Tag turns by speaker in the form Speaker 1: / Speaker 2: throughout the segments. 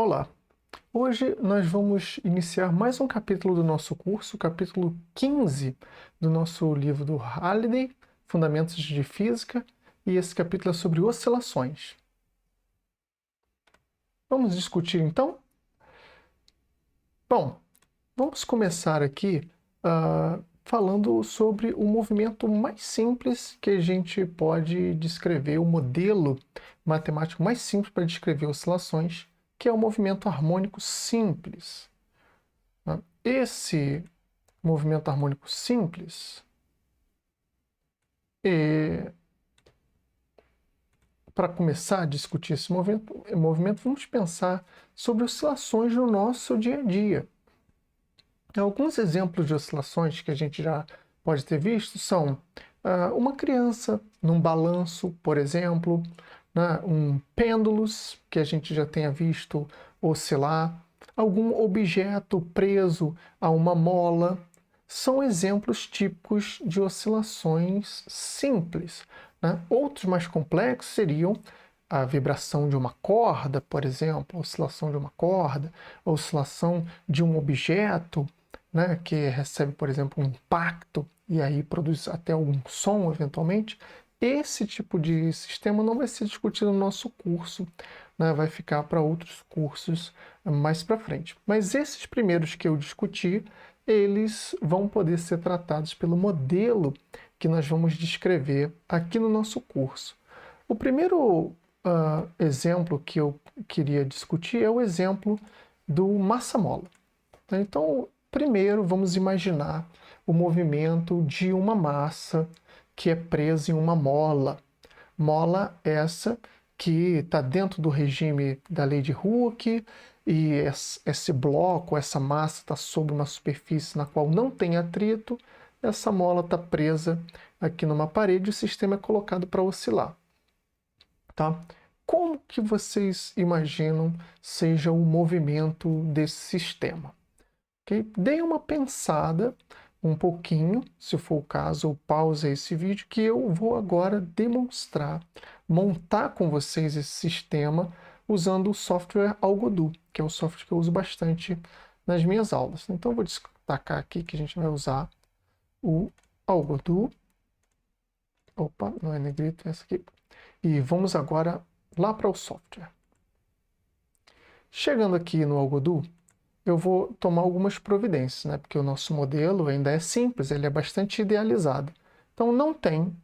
Speaker 1: Olá! Hoje nós vamos iniciar mais um capítulo do nosso curso, o capítulo 15 do nosso livro do Halliday, Fundamentos de Física, e esse capítulo é sobre oscilações. Vamos discutir então? Bom, vamos começar aqui falando sobre o movimento mais simples que a gente pode descrever, o modelo matemático mais simples para descrever oscilações, que é o movimento harmônico simples. Esse movimento harmônico simples, para começar a discutir esse movimento, vamos pensar sobre oscilações no nosso dia a dia. Alguns exemplos de oscilações que a gente já pode ter visto são uma criança num balanço, por exemplo, né, pêndulos que a gente já tenha visto oscilar, algum objeto preso a uma mola. São exemplos típicos de oscilações simples, né? Outros mais complexos seriam a vibração de uma corda, por exemplo, a oscilação de uma corda, a oscilação de um objeto, né, que recebe, por exemplo, um impacto e aí produz até algum som, eventualmente. Esse tipo de sistema não vai ser discutido no nosso curso, né, vai ficar para outros cursos mais para frente. Mas esses primeiros que eu discuti, eles vão poder ser tratados pelo modelo que nós vamos descrever aqui no nosso curso. O primeiro exemplo que eu queria discutir é o exemplo do massa-mola. Então, primeiro vamos imaginar o movimento de uma massa que é presa em uma mola. Mola essa que está dentro do regime da lei de Hooke, e esse bloco, essa massa está sobre uma superfície na qual não tem atrito, essa mola está presa aqui numa parede e o sistema é colocado para oscilar. Tá? Como que vocês imaginam seja o movimento desse sistema? Okay? Deem uma pensada um pouquinho, se for o caso, ou pausa esse vídeo, que eu vou agora demonstrar, montar com vocês esse sistema usando o software Algodo, que é o software que eu uso bastante nas minhas aulas. Então eu vou destacar aqui que a gente vai usar o Algodo. Opa, não é negrito, é essa aqui. E vamos agora lá para o software. Chegando aqui no Algodo, eu vou tomar algumas providências, né? Porque o nosso modelo ainda é simples, ele é bastante idealizado. Então não tem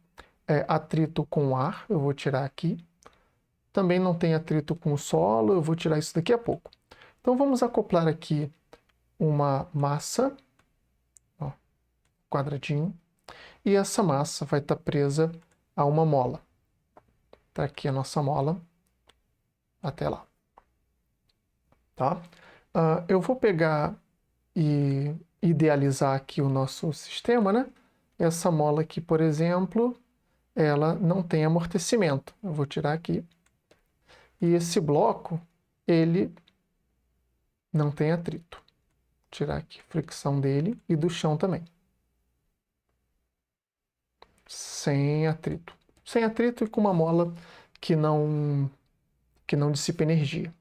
Speaker 1: atrito com o ar, eu vou tirar aqui. Também não tem atrito com o solo, eu vou tirar isso daqui a pouco. Então vamos acoplar aqui uma massa, ó, quadradinho, e essa massa vai estar presa a uma mola. Está aqui a nossa mola, até lá. Tá? Eu vou pegar e idealizar aqui o nosso sistema, né? Essa mola aqui, por exemplo, ela não tem amortecimento. Eu vou tirar aqui. E esse bloco, ele não tem atrito. Vou tirar aqui a fricção dele e do chão também. Sem atrito. Sem atrito e com uma mola que não dissipa energia.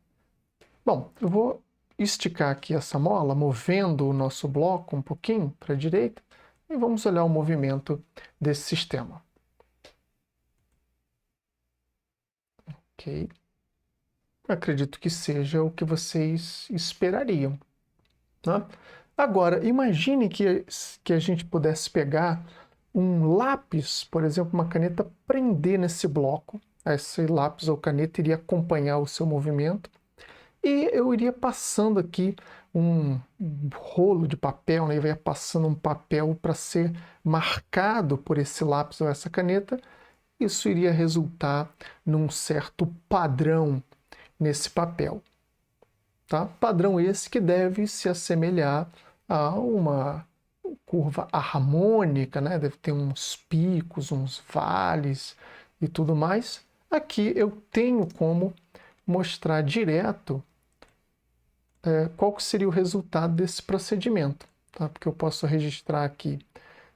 Speaker 1: Bom, eu vou esticar aqui essa mola, movendo o nosso bloco um pouquinho para a direita, e vamos olhar o movimento desse sistema. Ok. Acredito que seja o que vocês esperariam. Né? Agora, imagine que a gente pudesse pegar um lápis, por exemplo, uma caneta, prender nesse bloco. Esse lápis ou caneta iria acompanhar o seu movimento. E eu iria passando aqui um rolo de papel, né? Eu ia passando um papel para ser marcado por esse lápis ou essa caneta. Isso iria resultar num certo padrão nesse papel. Tá? Padrão esse que deve se assemelhar a uma curva harmônica, né? Deve ter uns picos, uns vales e tudo mais. Aqui eu tenho como mostrar direto qual que seria o resultado desse procedimento, tá? Porque eu posso registrar aqui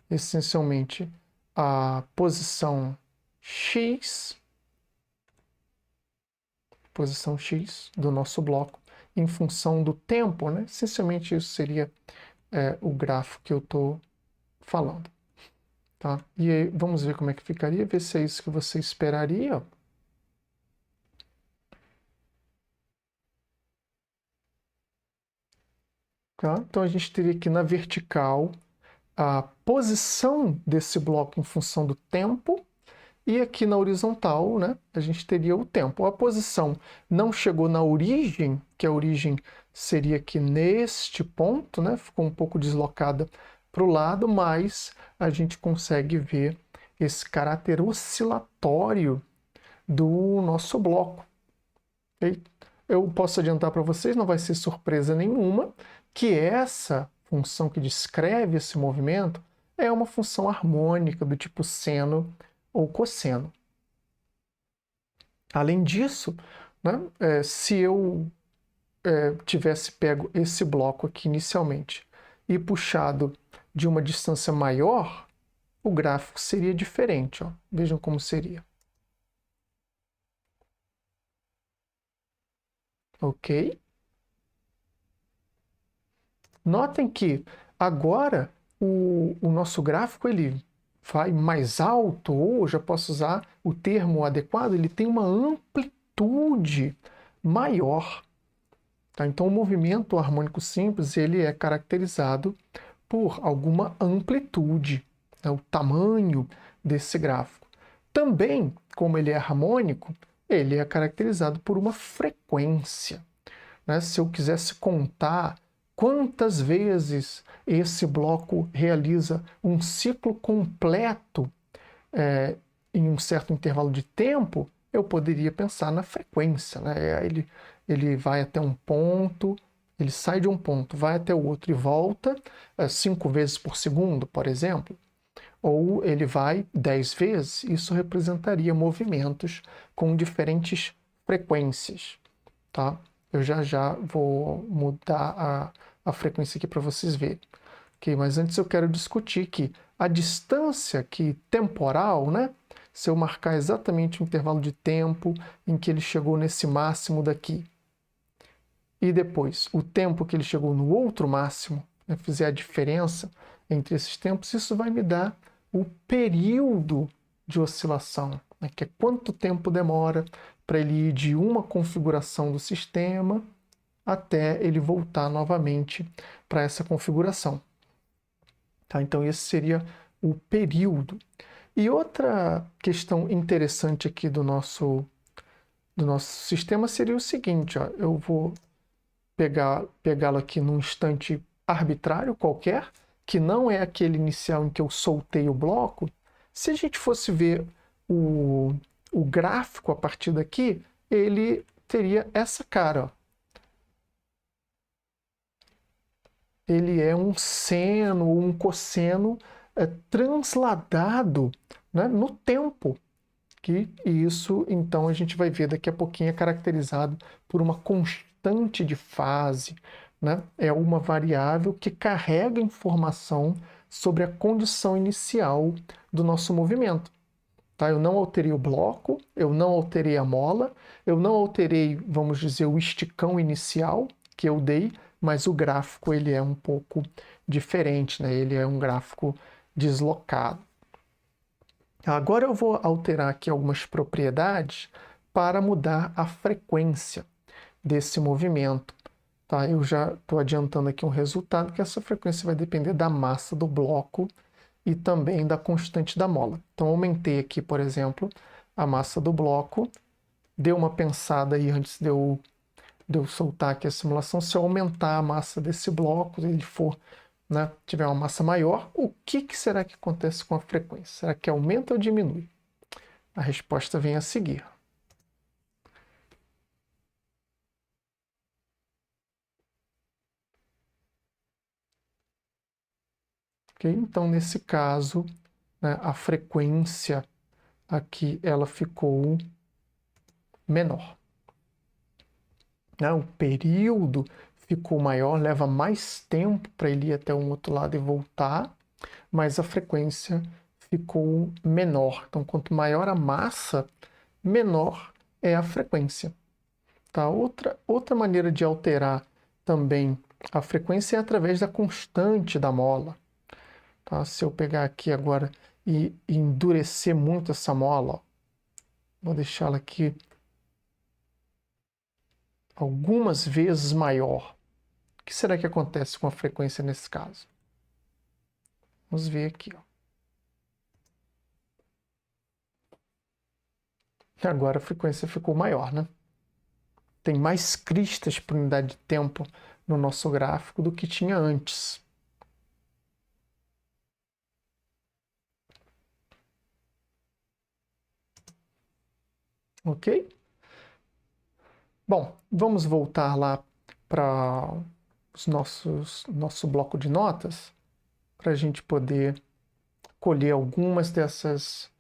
Speaker 1: essencialmente a posição X do nosso bloco, em função do tempo, né? Essencialmente isso seria o gráfico que eu estou falando. Tá? E aí, vamos ver como é que ficaria, ver se é isso que você esperaria. Tá? Então a gente teria aqui na vertical a posição desse bloco em função do tempo, e aqui na horizontal, né, a gente teria o tempo. A posição não chegou na origem, que a origem seria aqui neste ponto, né, ficou um pouco deslocada para o lado, mas a gente consegue ver esse caráter oscilatório do nosso bloco. Okay? Eu posso adiantar para vocês, não vai ser surpresa nenhuma, que essa função que descreve esse movimento é uma função harmônica do tipo seno ou cosseno. Além disso, né, se eu tivesse pego esse bloco aqui inicialmente e puxado de uma distância maior, o gráfico seria diferente. Ó. Vejam como seria. Ok? Notem que agora o nosso gráfico ele vai mais alto, ou já posso usar o termo adequado, ele tem uma amplitude maior. Tá? Então o movimento harmônico simples ele é caracterizado por alguma amplitude, né? O tamanho desse gráfico. Também, como ele é harmônico, ele é caracterizado por uma frequência. Né? Se eu quisesse contar quantas vezes esse bloco realiza um ciclo completo em um certo intervalo de tempo, eu poderia pensar na frequência. Né? Ele vai até um ponto, ele sai de um ponto, vai até o outro e volta 5 vezes por segundo, por exemplo. Ou ele vai 10 vezes, isso representaria movimentos com diferentes frequências. Tá? Eu já vou mudar a frequência aqui para vocês verem. Okay, mas antes eu quero discutir que a distância aqui temporal, né? Se eu marcar exatamente o intervalo de tempo em que ele chegou nesse máximo daqui, e depois o tempo que ele chegou no outro máximo, né, fizer a diferença entre esses tempos, isso vai me dar o período de oscilação, né, que é quanto tempo demora para ele ir de uma configuração do sistema até ele voltar novamente para essa configuração. Tá? Então, esse seria o período. E outra questão interessante aqui do nosso sistema seria o seguinte, ó, eu vou pegá-lo aqui num instante arbitrário qualquer, que não é aquele inicial em que eu soltei o bloco. Se a gente fosse ver o gráfico a partir daqui, ele teria essa cara. Ó. Ele é um seno ou um cosseno transladado, né, no tempo. E isso, então, a gente vai ver daqui a pouquinho, é caracterizado por uma constante de fase. Né? É uma variável que carrega informação sobre a condição inicial do nosso movimento. Tá? Eu não alterei o bloco, eu não alterei a mola, eu não alterei, vamos dizer, o esticão inicial que eu dei, mas o gráfico ele é um pouco diferente, né? Ele é um gráfico deslocado. Agora eu vou alterar aqui algumas propriedades para mudar a frequência desse movimento. Tá? Eu já estou adiantando aqui um resultado, que essa frequência vai depender da massa do bloco e também da constante da mola. Então, aumentei aqui, por exemplo, a massa do bloco, dei uma pensada aí antes de eu soltar aqui a simulação. Se eu aumentar a massa desse bloco, ele for, né, tiver uma massa maior, o que será que acontece com a frequência? Será que aumenta ou diminui? A resposta vem a seguir. Okay? Então, nesse caso, né, a frequência aqui ela ficou menor. Né? O período ficou maior, leva mais tempo para ele ir até um outro lado e voltar, mas a frequência ficou menor. Então, quanto maior a massa, menor é a frequência. Tá? Outra maneira de alterar também a frequência é através da constante da mola. Tá? Se eu pegar aqui agora e endurecer muito essa mola, ó, vou deixá-la aqui algumas vezes maior. O que será que acontece com a frequência nesse caso? Vamos ver aqui. Ó. Agora a frequência ficou maior, né? Tem mais cristas por unidade de tempo no nosso gráfico do que tinha antes. Ok? Bom, vamos voltar lá para nosso bloco de notas para a gente poder colher algumas dessas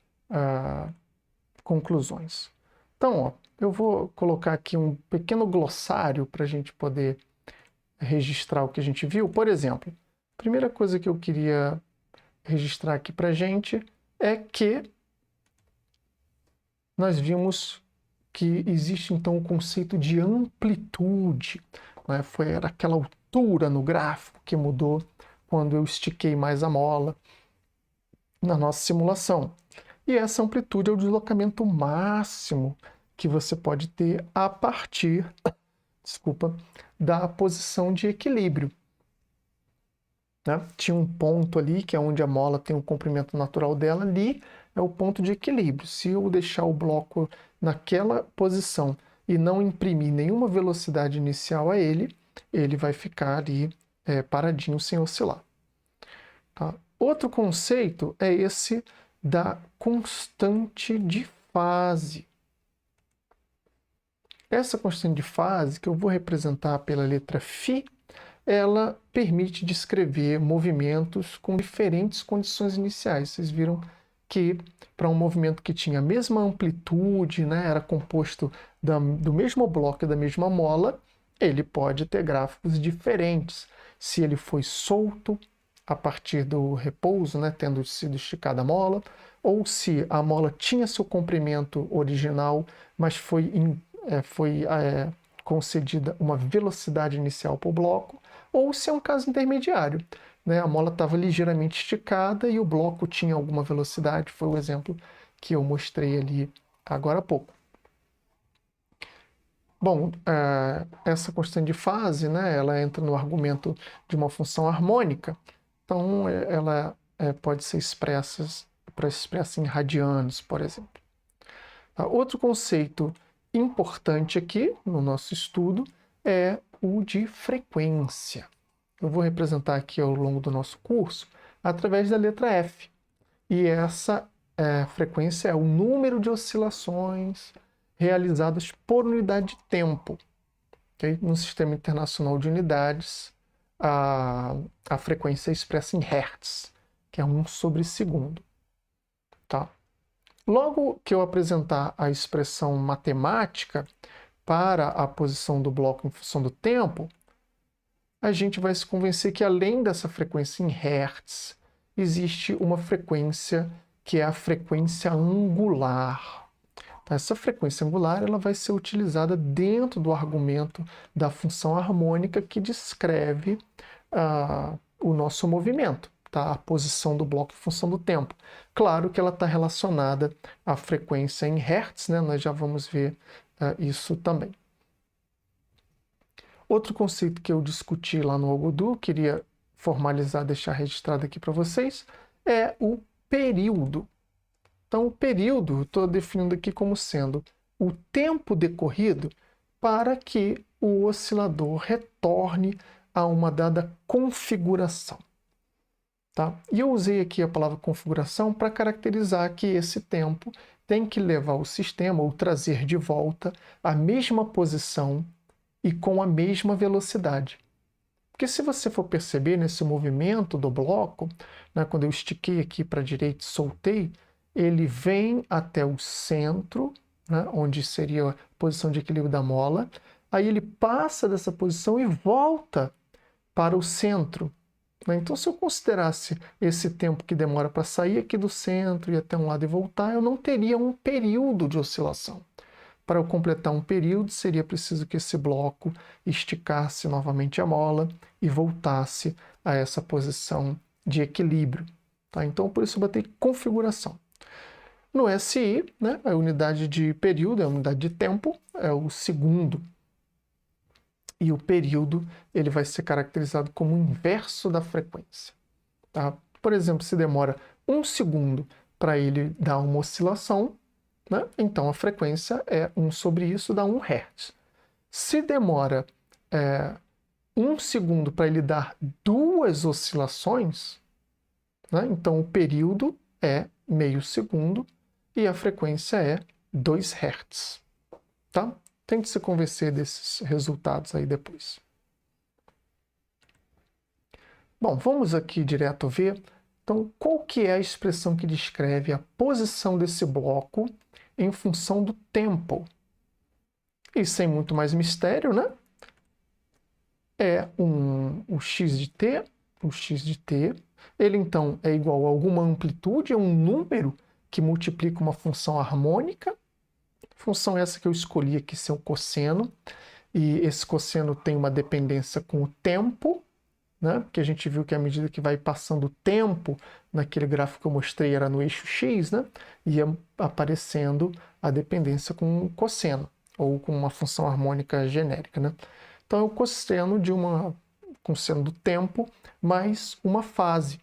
Speaker 1: conclusões. Então, ó, eu vou colocar aqui um pequeno glossário para a gente poder registrar o que a gente viu. Por exemplo, a primeira coisa que eu queria registrar aqui para a gente é que nós vimos que existe então o conceito de amplitude. Né? Era aquela altura no gráfico que mudou quando eu estiquei mais a mola na nossa simulação. E essa amplitude é o deslocamento máximo que você pode ter a partir, da posição de equilíbrio. Né? Tinha um ponto ali, que é onde a mola tem o comprimento natural dela, ali é o ponto de equilíbrio. Se eu deixar o bloco naquela posição e não imprimir nenhuma velocidade inicial a ele, ele vai ficar ali paradinho, sem oscilar. Tá? Outro conceito é esse da constante de fase. Essa constante de fase, que eu vou representar pela letra φ, ela permite descrever movimentos com diferentes condições iniciais. Vocês viram que para um movimento que tinha a mesma amplitude, né, era composto do mesmo bloco e da mesma mola, ele pode ter gráficos diferentes. Se ele foi solto a partir do repouso, né, tendo sido esticada a mola, ou se a mola tinha seu comprimento original, mas foi concedida uma velocidade inicial para o bloco, ou se é um caso intermediário. Né? A mola estava ligeiramente esticada e o bloco tinha alguma velocidade, foi o exemplo que eu mostrei ali agora há pouco. Bom, essa constante de fase, né, ela entra no argumento de uma função harmônica, então ela pode ser expressa em radianos, por exemplo. Outro conceito importante aqui no nosso estudo é o de frequência. Eu vou representar aqui ao longo do nosso curso através da letra F. E essa frequência é o número de oscilações realizadas por unidade de tempo. Okay? No Sistema Internacional de Unidades, a frequência é expressa em Hertz, que é 1/segundo. Tá? Logo que eu apresentar a expressão matemática para a posição do bloco em função do tempo, a gente vai se convencer que além dessa frequência em Hertz, existe uma frequência que é a frequência angular. Essa frequência angular ela vai ser utilizada dentro do argumento da função harmônica que descreve o nosso movimento. Tá? A posição do bloco em função do tempo. Claro que ela está relacionada à frequência em Hertz, né? Nós já vamos ver isso também. Outro conceito que eu discuti lá no Ogodu, queria formalizar, deixar registrado aqui para vocês, é o período. Então, o período, estou definindo aqui como sendo o tempo decorrido para que o oscilador retorne a uma dada configuração. Tá? E eu usei aqui a palavra configuração para caracterizar que esse tempo tem que levar o sistema, ou trazer de volta, a mesma posição e com a mesma velocidade. Porque se você for perceber nesse movimento do bloco, né, quando eu estiquei aqui para a direita e soltei, ele vem até o centro, né, onde seria a posição de equilíbrio da mola, aí ele passa dessa posição e volta para o centro. Então, se eu considerasse esse tempo que demora para sair aqui do centro e até um lado e voltar, eu não teria um período de oscilação. Para eu completar um período, seria preciso que esse bloco esticasse novamente a mola e voltasse a essa posição de equilíbrio. Tá? Então, por isso eu botei configuração. No SI, né, a unidade de período, a unidade de tempo, é o segundo. E o período ele vai ser caracterizado como o inverso da frequência. Tá? Por exemplo, se demora 1 segundo para ele dar uma oscilação, né, então a frequência é 1 sobre isso, dá 1 Hz. Se demora 1 segundo para ele dar 2 oscilações, né, então o período é meio segundo e a frequência é 2 Hz. Tá? Tente se convencer desses resultados aí depois. Bom, vamos aqui direto ver. Então, qual que é a expressão que descreve a posição desse bloco em função do tempo? E sem muito mais mistério, né? É o x de t, o x de t. Ele, então, é igual a alguma amplitude, é um número que multiplica uma função harmônica. Função essa que eu escolhi aqui ser o cosseno. E esse cosseno tem uma dependência com o tempo, né? Porque a gente viu que à medida que vai passando o tempo, naquele gráfico que eu mostrei era no eixo x, né? Ia aparecendo a dependência com o cosseno, ou com uma função harmônica genérica, né? Então é o cosseno de cosseno do tempo mais uma fase.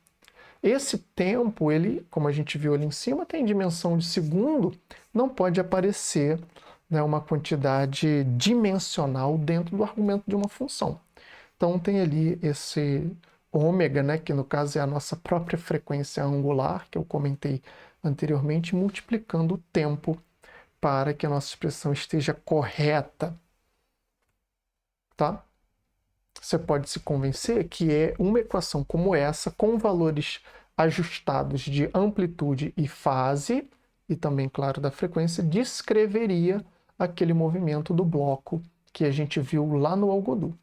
Speaker 1: Esse tempo, ele, como a gente viu ali em cima, tem dimensão de segundo, não pode aparecer, né, uma quantidade dimensional dentro do argumento de uma função. Então tem ali esse ômega, né, que no caso é a nossa própria frequência angular, que eu comentei anteriormente, multiplicando o tempo para que a nossa expressão esteja correta. Tá? Você pode se convencer que é uma equação como essa, com valores ajustados de amplitude e fase, e também, claro, da frequência, descreveria aquele movimento do bloco que a gente viu lá no Algodo.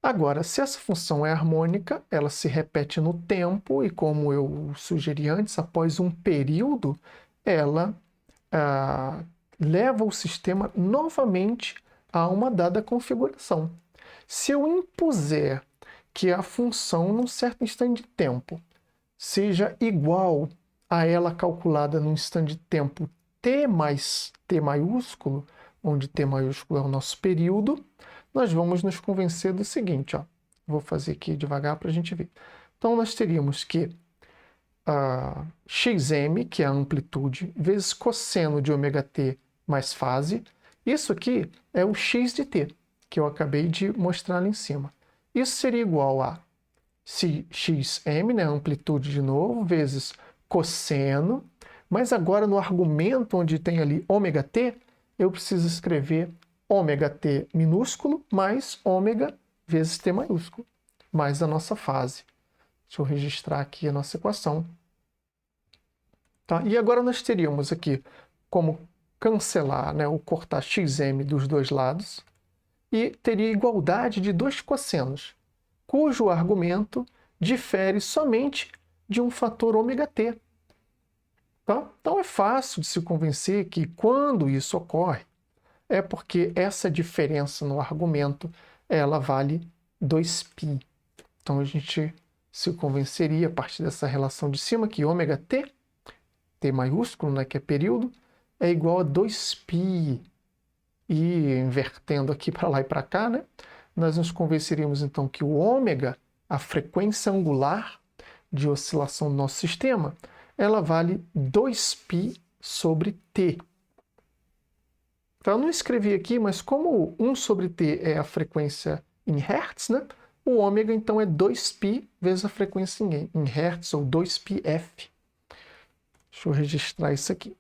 Speaker 1: Agora, se essa função é harmônica, ela se repete no tempo, e como eu sugeri antes, após um período, ela leva o sistema novamente a uma dada configuração. Se eu impuser que a função, num certo instante de tempo, seja igual a ela calculada no instante de tempo t mais t maiúsculo, onde t maiúsculo é o nosso período, nós vamos nos convencer do seguinte, ó. Vou fazer aqui devagar para a gente ver. Então, nós teríamos que xm, que é a amplitude, vezes cosseno de ômega-t mais fase. Isso aqui é o x de t, que eu acabei de mostrar ali em cima. Isso seria igual a xm, né, amplitude de novo, vezes cosseno, mas agora no argumento onde tem ali ômega-t, eu preciso escrever ômega-t minúsculo mais ômega vezes t maiúsculo, mais a nossa fase. Deixa eu registrar aqui a nossa equação. Tá? E agora nós teríamos aqui como cancelar, né, ou cortar xm dos dois lados, e teria igualdade de dois cossenos, cujo argumento difere somente de um fator ômega-t. Tá? Então é fácil de se convencer que quando isso ocorre, é porque essa diferença no argumento ela vale 2π. Então a gente se convenceria a partir dessa relação de cima que ômega-t, t maiúsculo, né, que é período, é igual a 2π. E invertendo aqui para lá e para cá, né, nós nos convenceríamos então que o ômega, a frequência angular de oscilação do nosso sistema, ela vale 2π sobre t. Então eu não escrevi aqui, mas como 1 sobre t é a frequência em Hertz, né, o ômega então é 2π vezes a frequência em Hertz, ou 2πf. Deixa eu registrar isso aqui.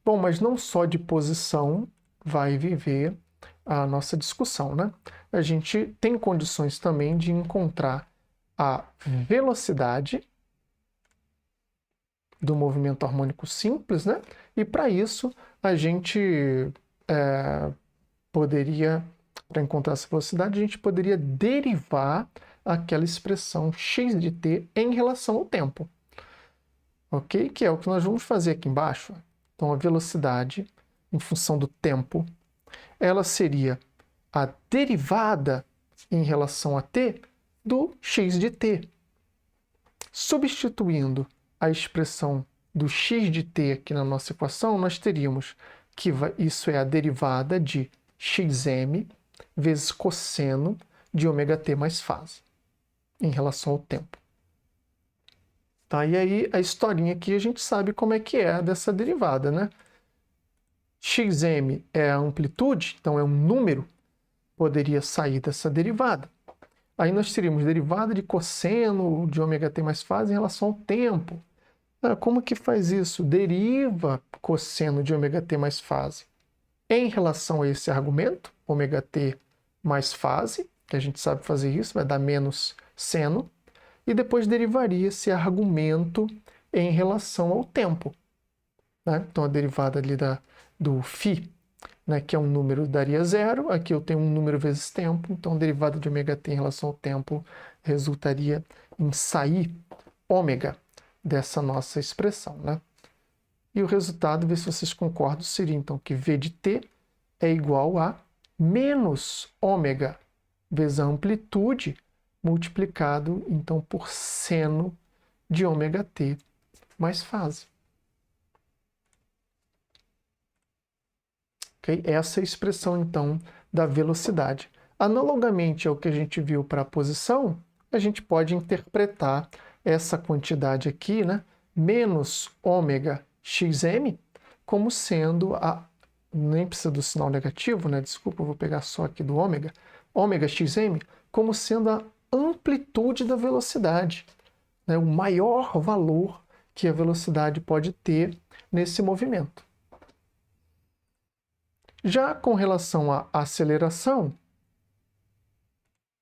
Speaker 1: Bom, mas não só de posição vai viver a nossa discussão, né? A gente tem condições também de encontrar a velocidade do movimento harmônico simples, né? E para isso a gente poderia, para encontrar essa velocidade, a gente poderia derivar aquela expressão x de t em relação ao tempo. ok? Que é o que nós vamos fazer aqui embaixo. Então, a velocidade, em função do tempo, ela seria a derivada em relação a t do x de t. Substituindo a expressão do x de t aqui na nossa equação, nós teríamos que isso é a derivada de xm vezes cosseno de ômega-t mais fase, em relação ao tempo. Tá? E aí, a historinha aqui, a gente sabe como é que é dessa derivada, né? Xm é a amplitude, então é um número, poderia sair dessa derivada. Aí nós teríamos derivada de cosseno de ômega-t mais fase em relação ao tempo. Como que faz isso? Deriva cosseno de ômega-t mais fase em relação a esse argumento, ômega-t mais fase, que a gente sabe fazer isso, vai dar menos seno, e depois derivaria esse argumento em relação ao tempo. Né? Então, a derivada ali do φ, né, que é um número, daria zero. Aqui eu tenho um número vezes tempo, então a derivada de ômega-t em relação ao tempo resultaria em sair ômega dessa nossa expressão. Né? E o resultado, ver se vocês concordam, seria então que v de t é igual a menos ômega vezes a amplitude multiplicado então por seno de ômega-t mais fase. Okay? Essa é a expressão, então, da velocidade. Analogamente ao que a gente viu para a posição, a gente pode interpretar essa quantidade aqui, né, menos ômega xm, como sendo a... Nem precisa do sinal negativo, né? Desculpa, eu vou pegar só aqui do ômega. Ômega xm como sendo a amplitude da velocidade, né? O maior valor que a velocidade pode ter nesse movimento. Já com relação à aceleração,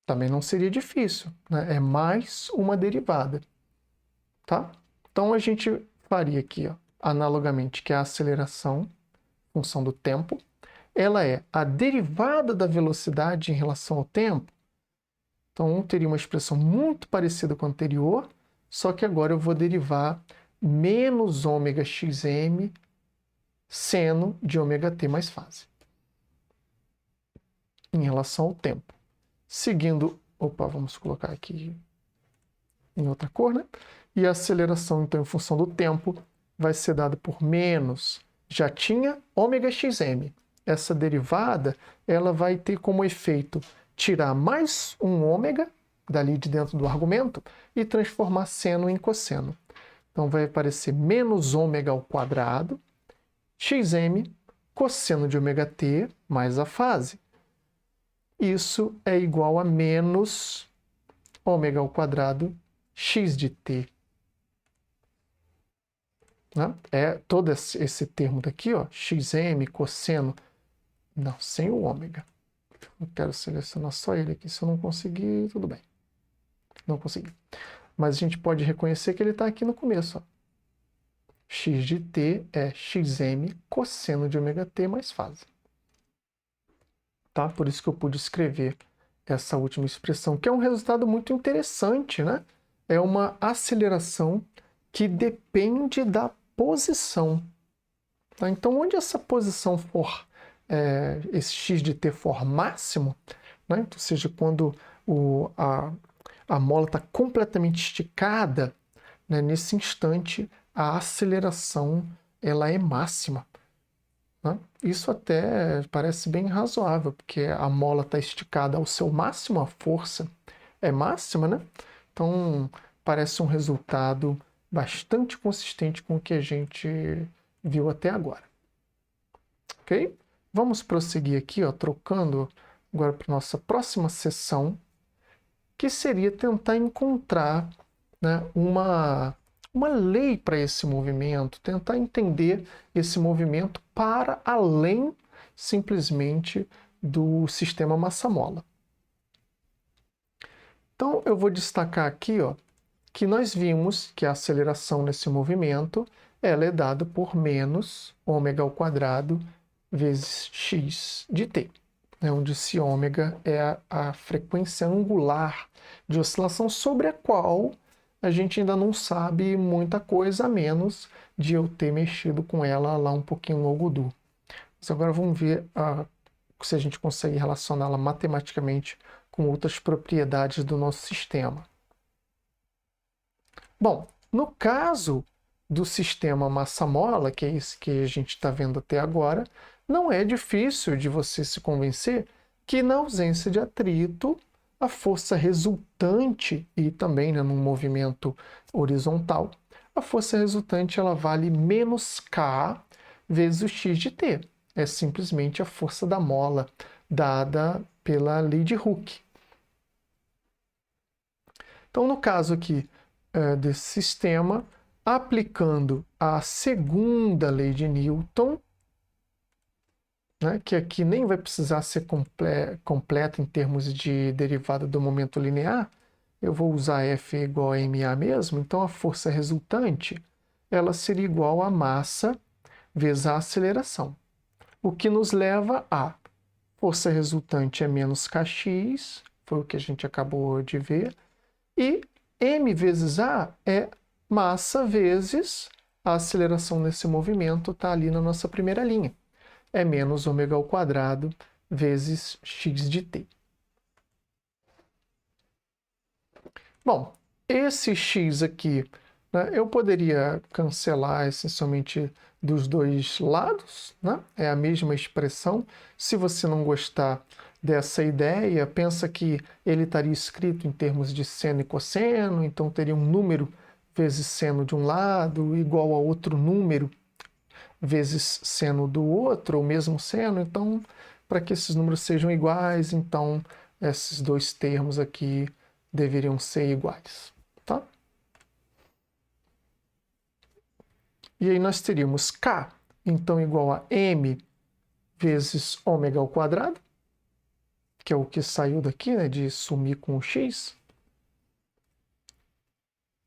Speaker 1: também não seria difícil, né? É mais uma derivada, tá? Então a gente faria aqui, ó, analogamente, que a aceleração, função do tempo, ela é a derivada da velocidade em relação ao tempo. Então teria uma expressão muito parecida com a anterior, só que agora eu vou derivar menos ômega xm seno de ômega-t mais fase em relação ao tempo. Seguindo, vamos colocar aqui em outra cor, né? E a aceleração, então, em função do tempo, vai ser dada por menos, já tinha ômega xm. Essa derivada, ela vai ter como efeito tirar mais um ômega dali de dentro do argumento e transformar seno em cosseno. Então vai aparecer menos ômega ao quadrado, xm, cosseno de ômega-t mais a fase. Isso é igual a menos ômega ao quadrado x de t. Né? É todo esse termo daqui, ó, xm, cosseno, não, sem o ômega. Eu quero selecionar só ele aqui, se eu não conseguir, tudo bem. Não consegui. Mas a gente pode reconhecer que ele está aqui no começo, ó. X de t é xm cosseno de ômega-t mais fase. Tá? Por isso que eu pude escrever essa última expressão, que é um resultado muito interessante, né? É uma aceleração que depende da posição. Tá? Então, onde essa posição for, esse x de t for máximo, né? Ou seja, quando a mola está completamente esticada, né? Nesse instante, a aceleração ela é máxima. Né? Isso até parece bem razoável, porque a mola está esticada ao seu máximo, a força é máxima, né? Então parece um resultado bastante consistente com o que a gente viu até agora. Ok? Vamos prosseguir aqui, ó, trocando agora para a nossa próxima sessão, que seria tentar encontrar, né, uma lei para esse movimento, tentar entender esse movimento para além simplesmente do sistema massa-mola. Então, eu vou destacar aqui, ó, que nós vimos que a aceleração nesse movimento ela é dada por menos ômega ao quadrado vezes x de t, né, onde esse ômega é a frequência angular de oscilação sobre a qual a gente ainda não sabe muita coisa, a menos de eu ter mexido com ela lá um pouquinho no Algodo. Mas agora vamos ver se a gente consegue relacioná-la matematicamente com outras propriedades do nosso sistema. Bom, no caso do sistema massa-mola, que é esse que a gente está vendo até agora, não é difícil de você se convencer que na ausência de atrito, a força resultante, e também, né, num movimento horizontal, a força resultante ela vale menos K vezes o x de t. É simplesmente a força da mola dada pela lei de Hooke. Então, no caso aqui desse sistema, aplicando a segunda lei de Newton, né, que aqui nem vai precisar ser completa em termos de derivada do momento linear, eu vou usar F igual a ma mesmo, então a força resultante ela seria igual a massa vezes a aceleração, o que nos leva a força resultante é menos kx, foi o que a gente acabou de ver, e m vezes a é massa vezes a aceleração nesse movimento, está ali na nossa primeira linha. É menos ômega ao quadrado vezes x de t. Bom, esse x aqui, né, eu poderia cancelar essencialmente dos dois lados, né? É a mesma expressão. Se você não gostar dessa ideia, pensa que ele estaria escrito em termos de seno e cosseno, então teria um número vezes seno de um lado igual a outro número vezes seno do outro, ou mesmo seno. Então, para que esses números sejam iguais, então esses dois termos aqui deveriam ser iguais, tá? E aí nós teríamos K, então, igual a m vezes ômega ao quadrado, que é o que saiu daqui, né, de sumir com o x.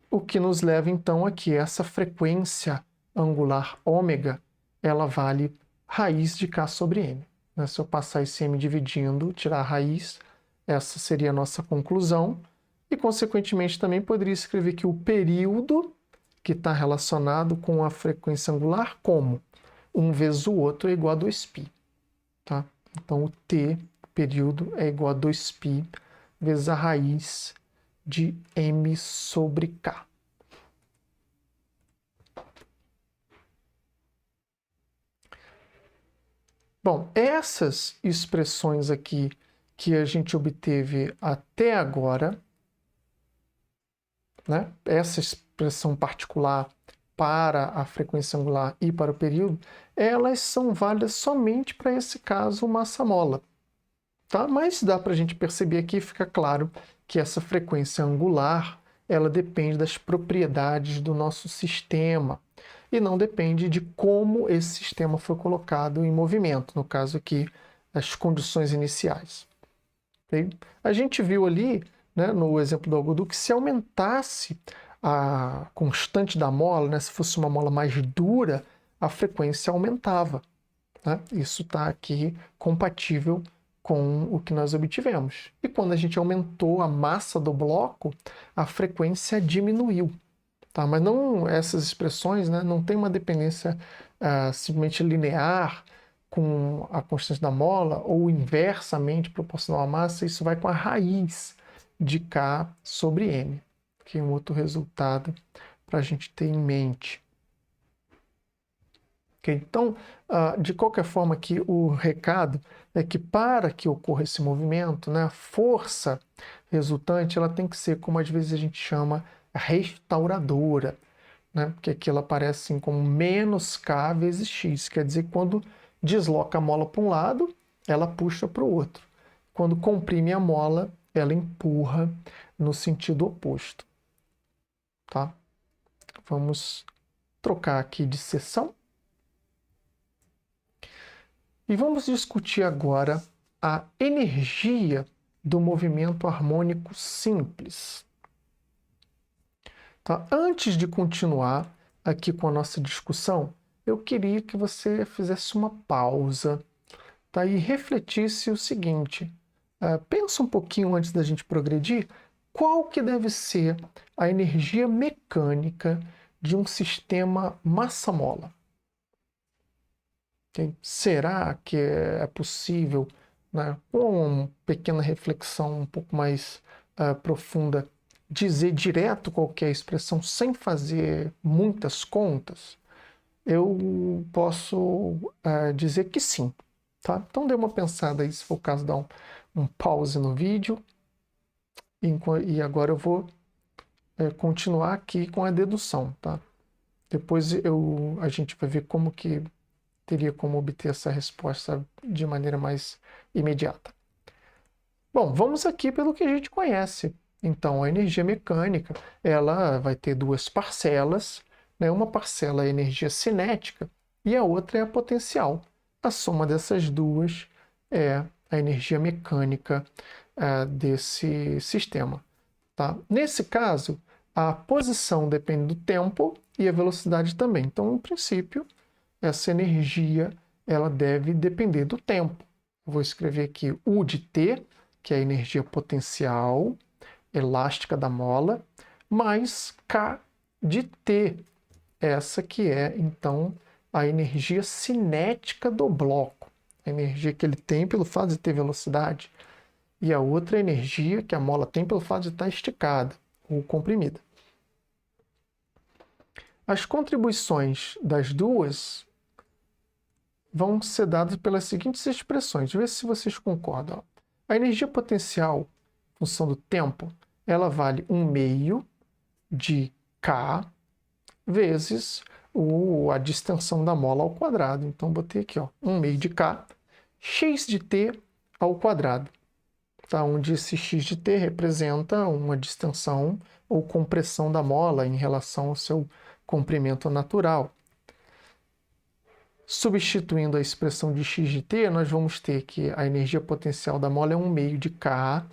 Speaker 1: O que nos leva, então, a que essa frequência angular ômega, ela vale raiz de K sobre m. Né? Se eu passar esse m dividindo, tirar a raiz, essa seria a nossa conclusão. E, consequentemente, também poderia escrever que o período que está relacionado com a frequência angular como? Um vezes o outro é igual a 2π. Tá? Então, o t, período, é igual a 2π vezes a raiz de m sobre k. Bom, essas expressões aqui que a gente obteve até agora, né, essa expressão particular para a frequência angular e para o período, elas são válidas somente para esse caso massa-mola. Tá? Mas dá para a gente perceber aqui, fica claro que essa frequência angular ela depende das propriedades do nosso sistema e não depende de como esse sistema foi colocado em movimento, no caso aqui, as condições iniciais. Okay? A gente viu ali, né, no exemplo do Algodo, que se aumentasse a constante da mola, né, se fosse uma mola mais dura, a frequência aumentava. Né? Isso está aqui compatível com o que nós obtivemos. E quando a gente aumentou a massa do bloco, a frequência diminuiu. Tá? Mas não, essas expressões, né, não tem uma dependência simplesmente linear com a constante da mola ou inversamente proporcional à massa, isso vai com a raiz de K sobre M, que é um outro resultado para a gente ter em mente. Okay? Então, de qualquer forma, aqui o recado é que para que ocorra esse movimento, né, a força resultante ela tem que ser, como às vezes a gente chama, restauradora, né? Porque aqui ela aparece assim como menos K vezes X, quer dizer que quando desloca a mola para um lado, ela puxa para o outro. Quando comprime a mola, ela empurra no sentido oposto. Tá? Vamos trocar aqui de seção. E vamos discutir agora a energia do movimento harmônico simples. Tá? Antes de continuar aqui com a nossa discussão, eu queria que você fizesse uma pausa, tá? E refletisse o seguinte. Pensa um pouquinho antes da gente progredir, qual que deve ser a energia mecânica de um sistema massa-mola? Okay? Será que é possível, né, com uma pequena reflexão um pouco mais profunda, dizer direto qual que é a expressão sem fazer muitas contas? Eu posso dizer que sim. Tá? Então dê uma pensada aí, se for o caso, dá um pause no vídeo. E agora eu vou continuar aqui com a dedução. Tá? Depois a gente vai ver como que teria como obter essa resposta de maneira mais imediata. Bom, vamos aqui pelo que a gente conhece. Então, a energia mecânica, ela vai ter duas parcelas, né? Uma parcela é a energia cinética e a outra é a potencial. A soma dessas duas é a energia mecânica desse sistema. Tá? Nesse caso, a posição depende do tempo e a velocidade também. Então, em princípio, essa energia ela deve depender do tempo. Vou escrever aqui U de T, que é a energia potencial elástica da mola, mais K de T, essa que é, então, a energia cinética do bloco, a energia que ele tem pelo fato de ter velocidade, e a outra energia que a mola tem pelo fato de estar esticada ou comprimida. As contribuições das duas vão ser dadas pelas seguintes expressões. Vê se vocês concordam. A energia potencial, função do tempo, ela vale 1/2 de K vezes a distensão da mola ao quadrado. Então, botei aqui, 1/2 de K, x de T ao quadrado. Tá? Onde esse x de T representa uma distensão ou compressão da mola em relação ao seu comprimento natural. Substituindo a expressão de x de t, nós vamos ter que a energia potencial da mola é 1/2 de K,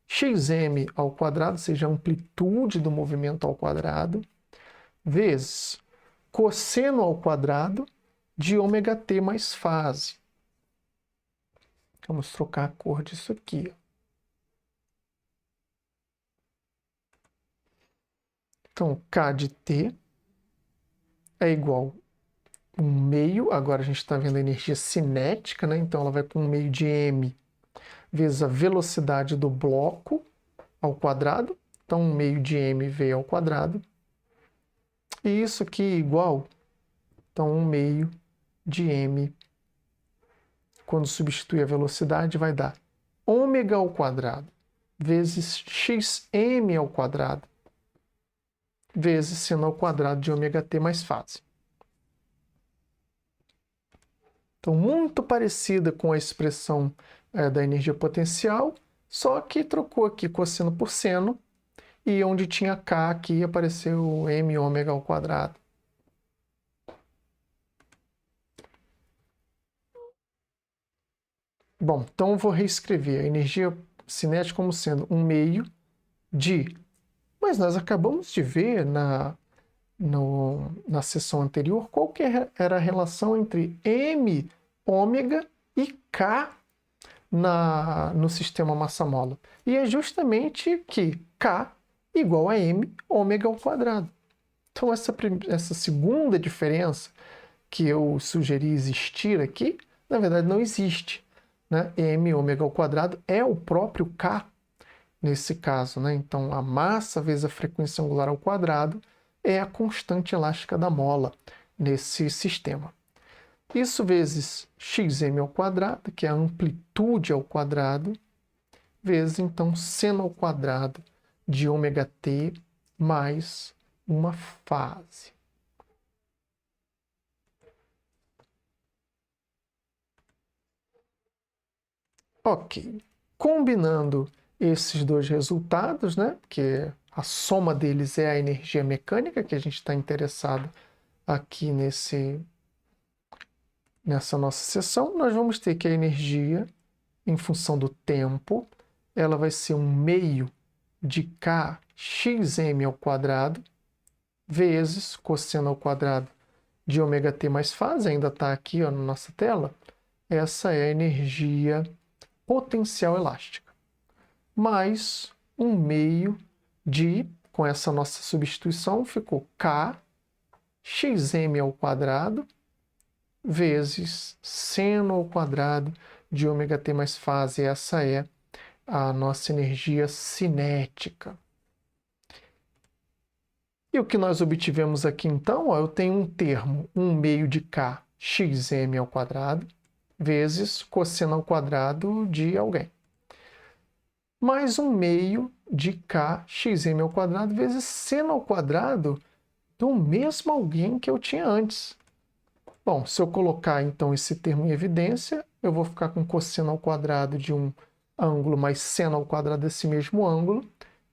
Speaker 1: xm ao quadrado, ou seja, a amplitude do movimento ao quadrado, vezes cosseno ao quadrado de ômega-t mais fase. Vamos trocar a cor disso aqui. Então, K de t é igual a 1/2, agora a gente está vendo a energia cinética, né? Então ela vai com 1/2 de m vezes a velocidade do bloco ao quadrado, então 1/2 de mv ao quadrado, e isso aqui é igual, então 1/2 de m, quando substituir a velocidade, vai dar ômega ao quadrado vezes xm ao quadrado vezes seno ao quadrado de ômega-t mais fase. Então, muito parecida com a expressão da energia potencial, só que trocou aqui cosseno por seno, e onde tinha K aqui apareceu m ômega ao quadrado. Bom, então eu vou reescrever a energia cinética como sendo 1/2 de... Mas nós acabamos de ver na sessão anterior qual que era a relação entre m ômega e K no sistema massa-mola. E é justamente que K igual a m ômega ao quadrado. Então essa segunda diferença que eu sugeri existir aqui, na verdade não existe. Né? M ômega ao quadrado é o próprio K nesse caso. Né? Então a massa vezes a frequência angular ao quadrado é a constante elástica da mola nesse sistema. Isso vezes xm ao quadrado, que é a amplitude ao quadrado, vezes, então, seno ao quadrado de ômega-t mais uma fase. Ok. Combinando esses dois resultados, né, que a soma deles é a energia mecânica, que a gente está interessado aqui nessa nossa seção, nós vamos ter que a energia, em função do tempo, ela vai ser 1/2 de K xm ao quadrado, vezes cosseno ao quadrado de ômega-t mais fase, ainda está aqui na nossa tela, essa é a energia potencial elástica, mais 1 meio de, com essa nossa substituição, ficou K xm ao quadrado vezes seno ao quadrado de ômega t mais fase. Essa é a nossa energia cinética. E o que nós obtivemos aqui, então, ó, eu tenho um termo, 1 meio de K xm ao quadrado vezes cosseno ao quadrado de alguém, mais 1 meio de K xm ao quadrado vezes seno ao quadrado do mesmo alguém que eu tinha antes. Bom, se eu colocar então esse termo em evidência, eu vou ficar com cosseno ao quadrado de um ângulo mais seno ao quadrado desse mesmo ângulo,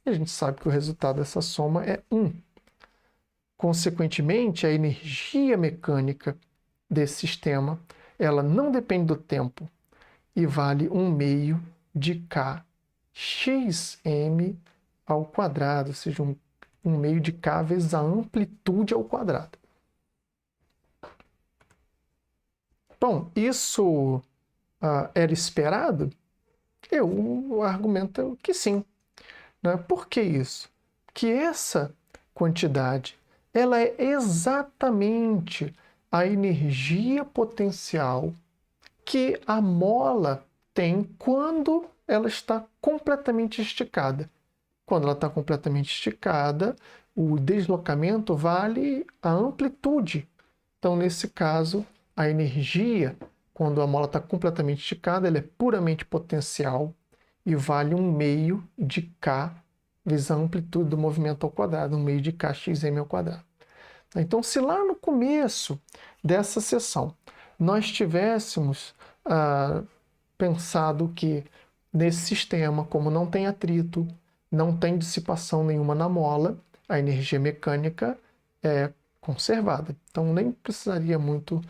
Speaker 1: e a gente sabe que o resultado dessa soma é 1. Consequentemente, a energia mecânica desse sistema, ela não depende do tempo e vale 1 meio de K xm ao quadrado, ou seja, 1 meio de K vezes a amplitude ao quadrado. Bom, isso era esperado? Eu argumento que sim. Né? Por que isso? Que essa quantidade ela é exatamente a energia potencial que a mola tem quando ela está completamente esticada. Quando ela está completamente esticada, o deslocamento vale a amplitude. Então, nesse caso, a energia, quando a mola está completamente esticada, ela é puramente potencial e vale 1 meio de K vezes a amplitude do movimento ao quadrado, 1 meio de K xm ao quadrado. Então, se lá no começo dessa sessão nós tivéssemos pensado que nesse sistema, como não tem atrito, não tem dissipação nenhuma na mola, a energia mecânica é conservada. Então, nem precisaria muito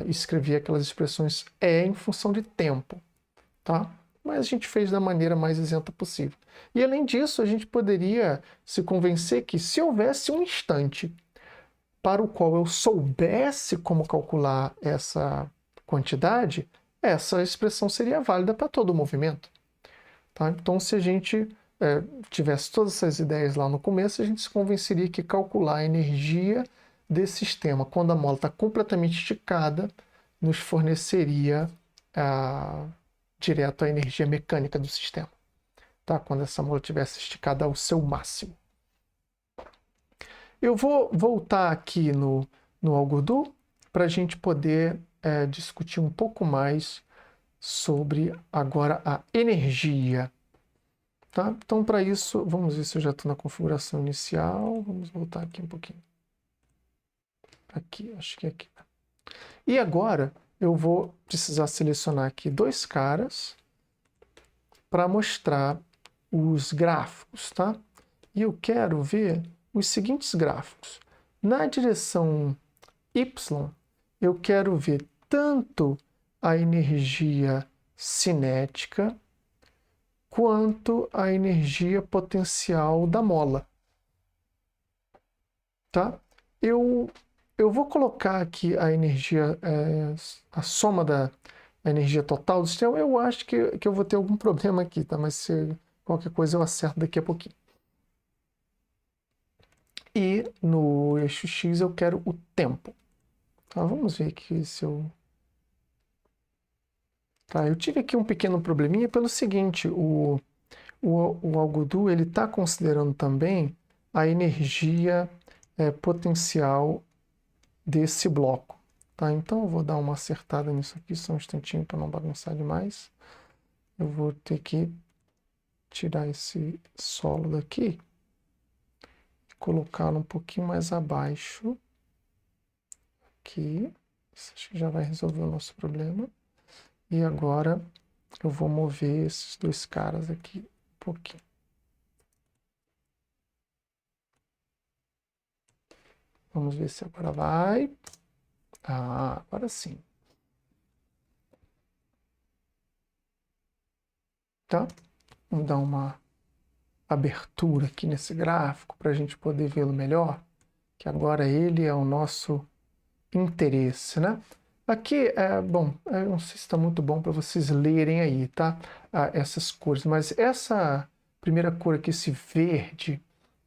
Speaker 1: escrever aquelas expressões em função de tempo, tá? Mas a gente fez da maneira mais isenta possível. E além disso, a gente poderia se convencer que se houvesse um instante para o qual eu soubesse como calcular essa quantidade, essa expressão seria válida para todo o movimento. Tá? Então, se a gente tivesse todas essas ideias lá no começo, a gente se convenceria que calcular a energia desse sistema, quando a mola está completamente esticada, nos forneceria direto a energia mecânica do sistema, tá? Quando essa mola estivesse esticada ao seu máximo. Eu vou voltar aqui no Algodo para a gente poder discutir um pouco mais sobre agora a energia. Tá? Então, para isso, vamos ver se eu já estou na configuração inicial. Vamos voltar aqui um pouquinho. Aqui, acho que é aqui. E agora eu vou precisar selecionar aqui 2 caras para mostrar os gráficos, tá? E eu quero ver os seguintes gráficos. Na direção Y, eu quero ver tanto a energia cinética quanto a energia potencial da mola. Tá? Eu vou colocar aqui a energia, a soma da energia total do sistema. Eu acho que eu vou ter algum problema aqui, tá? Mas se qualquer coisa eu acerto daqui a pouquinho. E no eixo X eu quero o tempo. Tá? Vamos ver aqui se eu... Tá, eu tive aqui um pequeno probleminha pelo seguinte, o Algodo ele está considerando também a energia potencial desse bloco. Tá? Então eu vou dar uma acertada nisso aqui, só um instantinho para não bagunçar demais. Eu vou ter que tirar esse solo daqui e colocá-lo um pouquinho mais abaixo. Aqui. Isso acho que já vai resolver o nosso problema. E agora eu vou mover esses 2 caras aqui um pouquinho. Vamos ver se agora vai. Ah, agora sim. Tá? Vamos dar uma abertura aqui nesse gráfico para a gente poder vê-lo melhor, que agora ele é o nosso interesse, né? Aqui, bom, eu não sei se está muito bom para vocês lerem aí, tá? Essas cores, mas essa primeira cor aqui, esse verde,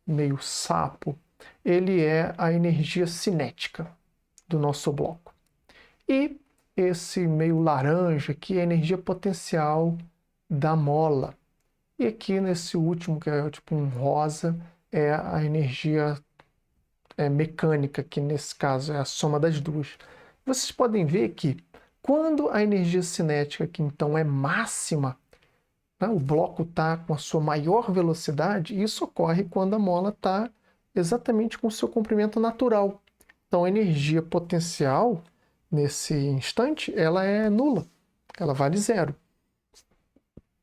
Speaker 1: meio sapo, ele é a energia cinética do nosso bloco. E esse meio laranja aqui é a energia potencial da mola. E aqui nesse último, que é tipo um rosa, é a energia mecânica, que nesse caso é a soma das duas. Vocês podem ver que quando a energia cinética aqui então é máxima, né, o bloco está com a sua maior velocidade, isso ocorre quando a mola está exatamente com o seu comprimento natural. Então a energia potencial, nesse instante, ela é nula, ela vale zero.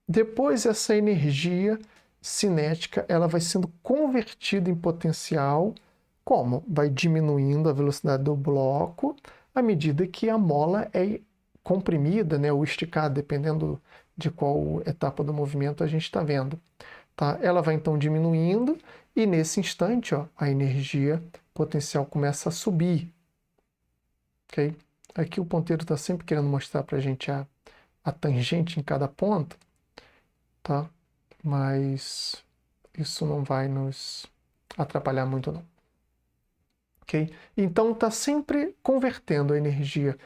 Speaker 1: Depois essa energia cinética ela vai sendo convertida em potencial, como? Vai diminuindo a velocidade do bloco à medida que a mola é comprimida, né, ou esticada, dependendo de qual etapa do movimento a gente está vendo. Tá? Ela vai então diminuindo e nesse instante ó, a energia potencial começa a subir. Okay? Aqui o ponteiro está sempre querendo mostrar para a gente a tangente em cada ponto, tá? Mas isso não vai nos atrapalhar muito não. Okay? Então está sempre convertendo a energia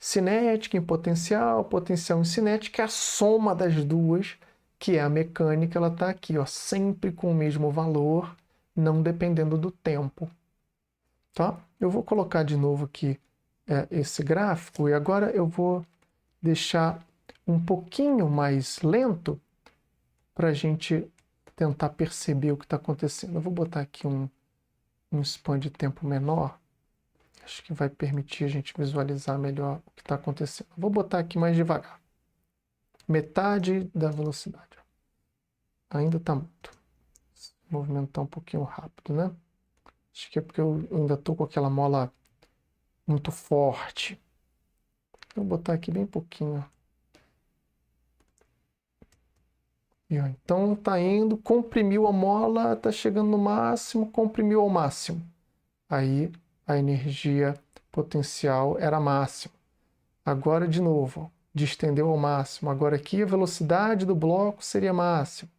Speaker 1: cinética em potencial, potencial em cinética, a soma das duas, que é a mecânica, ela está aqui, ó, sempre com o mesmo valor, não dependendo do tempo. Tá? Eu vou colocar de novo aqui esse gráfico e agora eu vou deixar um pouquinho mais lento para a gente tentar perceber o que está acontecendo. Eu vou botar aqui um span de tempo menor. Acho que vai permitir a gente visualizar melhor o que está acontecendo. Vou botar aqui mais devagar. Metade da velocidade. Ainda está muito. Esse movimento está um pouquinho rápido, né? Acho que é porque eu ainda estou com aquela mola muito forte. Vou botar aqui bem pouquinho. E, ó, então está indo, comprimiu a mola, está chegando no máximo, comprimiu ao máximo. Aí a energia potencial era máxima. Agora de novo, distendeu ao máximo. Agora aqui a velocidade do bloco seria máxima.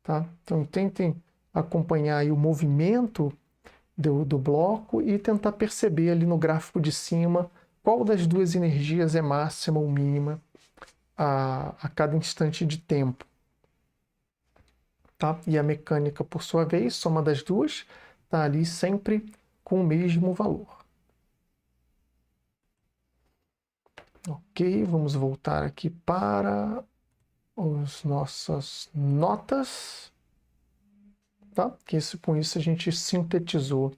Speaker 1: Tá? Então tentem acompanhar aí o movimento do bloco e tentar perceber ali no gráfico de cima qual das duas energias é máxima ou mínima a cada instante de tempo. Tá? E a mecânica, por sua vez, soma das duas, está ali sempre com o mesmo valor. Ok, vamos voltar aqui para as nossas notas. Tá? Com isso a gente sintetizou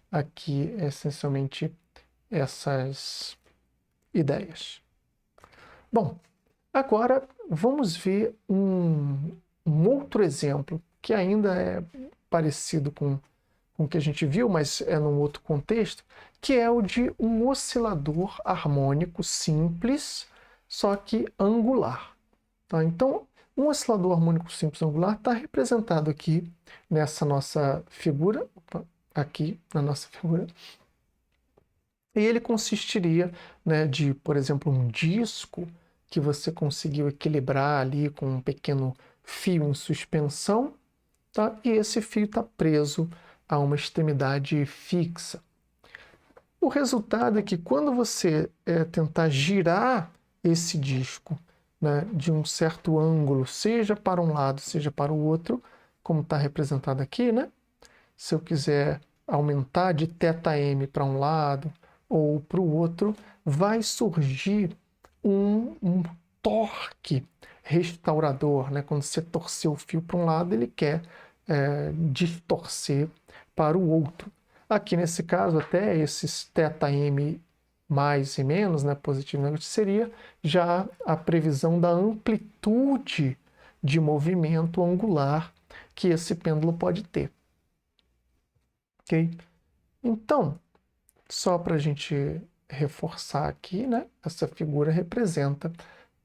Speaker 1: aqui essencialmente essas ideias. Bom, agora vamos ver um outro exemplo que ainda é parecido com o que a gente viu, mas é num outro contexto, que é o de um oscilador harmônico simples, só que angular. Tá? Então, um oscilador harmônico simples angular está representado aqui nessa nossa figura, aqui na nossa figura, e ele consistiria, né, de, por exemplo, um disco que você conseguiu equilibrar ali com um pequeno fio em suspensão, tá? E esse fio está preso a uma extremidade fixa. O resultado é que quando você tentar girar esse disco, né, de um certo ângulo, seja para um lado, seja para o outro, como está representado aqui, né? Se eu quiser aumentar de θm para um lado ou para o outro, vai surgir um torque restaurador, né? Quando você torcer o fio para um lado, ele quer distorcer para o outro. Aqui nesse caso, até esses θm mais e menos, né, positivo e negativo, seria já a previsão da amplitude de movimento angular que esse pêndulo pode ter. Ok? Então, só para a gente reforçar aqui, né, essa figura representa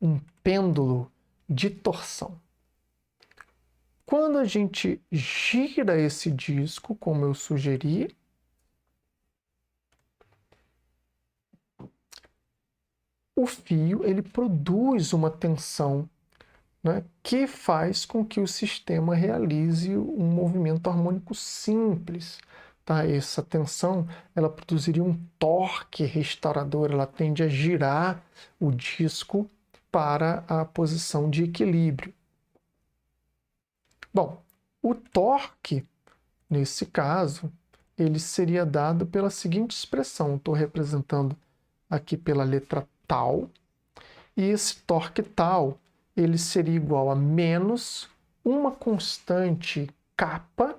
Speaker 1: um pêndulo de torção. Quando a gente gira esse disco, como eu sugeri, o fio ele produz uma tensão né, que faz com que o sistema realize um movimento harmônico simples. Tá? Essa tensão ela produziria um torque restaurador, ela tende a girar o disco para a posição de equilíbrio. Bom, o torque, nesse caso, ele seria dado pela seguinte expressão. Estou representando aqui pela letra tal, e esse torque tal ele seria igual a menos uma constante kappa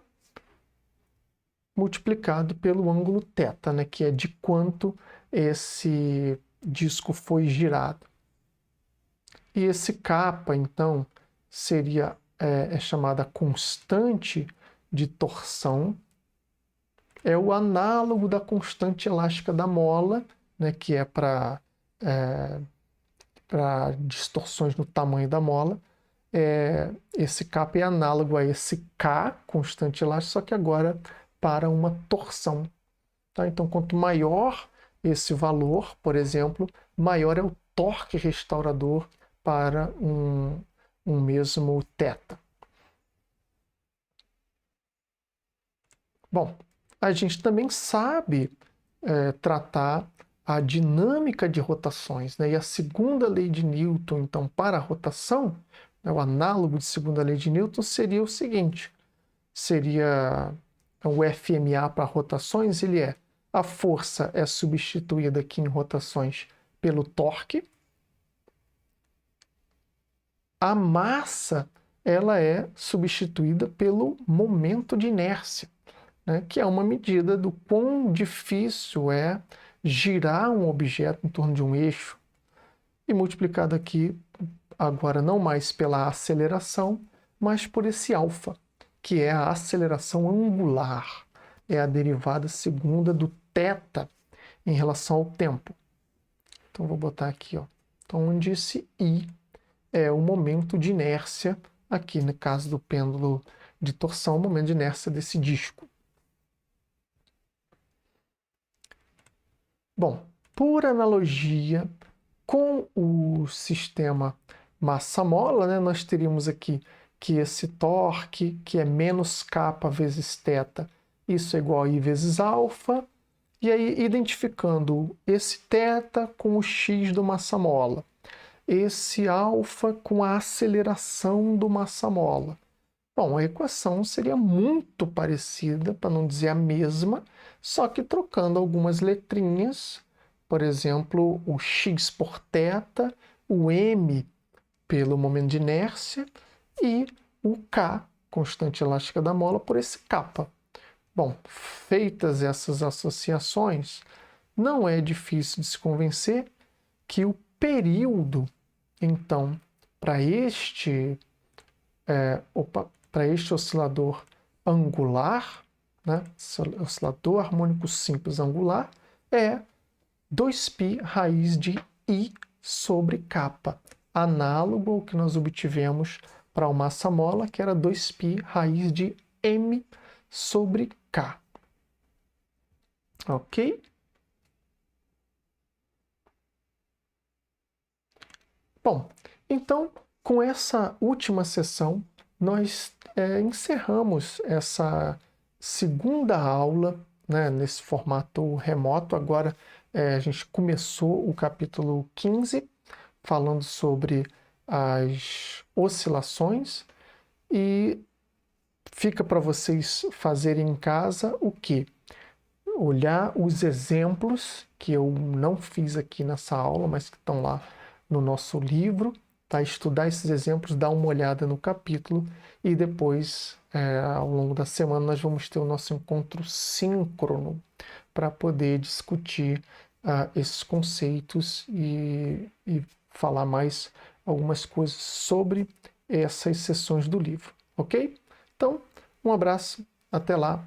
Speaker 1: multiplicado pelo ângulo θ, né, que é de quanto esse disco foi girado. E esse kappa, então, seria chamada constante de torção, é o análogo da constante elástica da mola, né, que é para distorções no tamanho da mola. Esse kappa é análogo a esse K, constante elástica, só que agora para uma torção. Tá? Então, quanto maior esse valor, por exemplo, maior é o torque restaurador para um mesmo θ. Bom, a gente também sabe tratar a dinâmica de rotações, né? E a segunda lei de Newton, então, para a rotação, né, o análogo de segunda lei de Newton seria o seguinte, seria o FMA para rotações, ele a força é substituída aqui em rotações pelo torque, a massa ela é substituída pelo momento de inércia, né, que é uma medida do quão difícil é girar um objeto em torno de um eixo, e multiplicado aqui, agora não mais pela aceleração, mas por esse alfa, que é a aceleração angular, é a derivada segunda do θ em relação ao tempo. Então vou botar aqui, ó. Então onde esse I é o momento de inércia, aqui no caso do pêndulo de torção, o momento de inércia desse disco. Bom, por analogia com o sistema massa-mola, né, nós teríamos aqui que esse torque, que é menos kappa vezes θ, isso é igual a I vezes alfa, e aí identificando esse θ com o x do massa-mola, esse alfa com a aceleração do massa-mola. Bom, a equação seria muito parecida, para não dizer a mesma, só que trocando algumas letrinhas, por exemplo, o x por θ, o m pelo momento de inércia e o k, constante elástica da mola, por esse kappa. Bom, feitas essas associações, não é difícil de se convencer que o período, então, para este oscilador angular, né, oscilador harmônico simples angular, é 2π raiz de I sobre kappa, análogo ao que nós obtivemos para o massa-mola, que era 2π raiz de m sobre k. Ok? Bom, então, com essa última sessão, nós encerramos essa segunda aula, né, nesse formato remoto. Agora a gente começou o capítulo 15, falando sobre as oscilações, e fica para vocês fazerem em casa o quê? Olhar os exemplos que eu não fiz aqui nessa aula, mas que estão lá no nosso livro, tá? Estudar esses exemplos, dar uma olhada no capítulo e depois, ao longo da semana, nós vamos ter o nosso encontro síncrono para poder discutir esses conceitos e falar mais algumas coisas sobre essas seções do livro, ok? Então, um abraço, até lá.